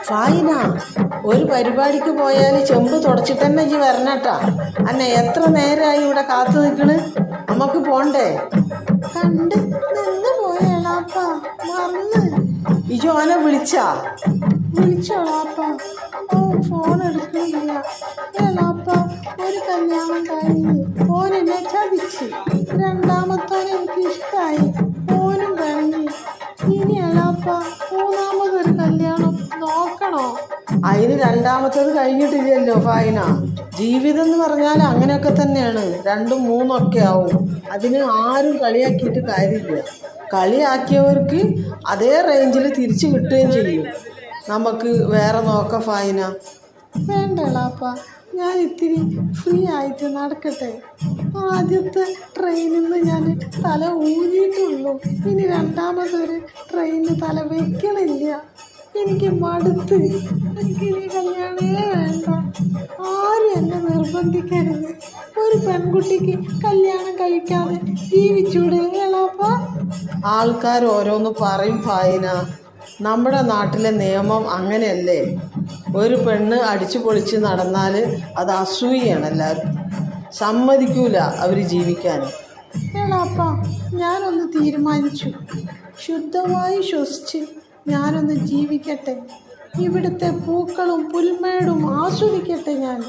ഫായിന, ഒരു പരിപാടിക്ക് പോയാൽ ചെമ്പ് തുടച്ചിട്ട് തന്നെ ഇജ്ജ് വരണട്ടാ. അന്നെ എത്ര നേരമായി ഇവിടെ കാത്തു നിൽക്കണ്? നമുക്ക് പോണ്ടേ? കണ്ട് നിന്ന് പോയാളാപ്പ, മറന്ന്. ഇജ്ജ് ഓനെ വിളിച്ചോളാപ്പ, ഓ ഫോൺ എടുക്കണില്ല. ഏളാപ്പ, ഒരു കല്യാണം കഴിഞ്ഞ് ഓനെന്നെ ചതിച്ച്, രണ്ടാമത്തോനെ എനിക്ക് ഇഷ്ടമായി, ഓനും കഴിഞ്ഞ്. ഇനി ഏളാപ്പ മൂന്നാമതൊരു കല്യാണം നോക്കണോ? അതിന് രണ്ടാമത്തേത് കഴിഞ്ഞിട്ടില്ലല്ലോ ഫായിന. ജീവിതം എന്ന് പറഞ്ഞാൽ അങ്ങനെയൊക്കെ തന്നെയാണ്, രണ്ടും മൂന്നൊക്കെ ആവും. അതിന് ആരും കളിയാക്കിയിട്ട് കാര്യമില്ല. കളിയാക്കിയവർക്ക് അതേ റേഞ്ചിൽ തിരിച്ചു കിട്ടുകയും ചെയ്യും. നമുക്ക് വേറെ നോക്കാം ഫായിന. വേണ്ടളാപ്പ, ഞാൻ ഇത്തിരി ഫ്രീ ആയിട്ട് നടക്കട്ടെ. ആദ്യത്തെ ട്രെയിനിൽ നിന്ന് ഞാൻ തല ഊരിയിട്ടുള്ളൂ. ഇനി രണ്ടാമതൊരു ട്രെയിനിന് തല വെക്കണില്ല. എനിക്ക് മടുത്ത്. എനിക്കിനി കല്യാണമേ വേണ്ട. ആരും എന്നെ നിർബന്ധിക്കരുത്. ഒരു പെൺകുട്ടിക്ക് കല്യാണം കഴിക്കാതെ ജീവിച്ചൂടെ ഏളാപ്പ? ആൾക്കാർ ഓരോന്ന് പറയും ഫായിന. നമ്മുടെ നാട്ടിലെ നിയമം അങ്ങനെയല്ലേ. ഒരു പെണ്ണ് അടിച്ചു പൊളിച്ച് നടന്നാൽ അത് അസൂയാണ്. എല്ലാവരും സമ്മതിക്കൂല അവർ ജീവിക്കാൻ. ഏളാപ്പ, ഞാനൊന്ന് തീരുമാനിച്ചു. ശുദ്ധമായി ശ്വസിച്ച് ഞാനൊന്ന് ജീവിക്കട്ടെ. ഇവിടുത്തെ പൂക്കളും പുൽമേടും ആസ്വദിക്കട്ടെ ഞാൻ.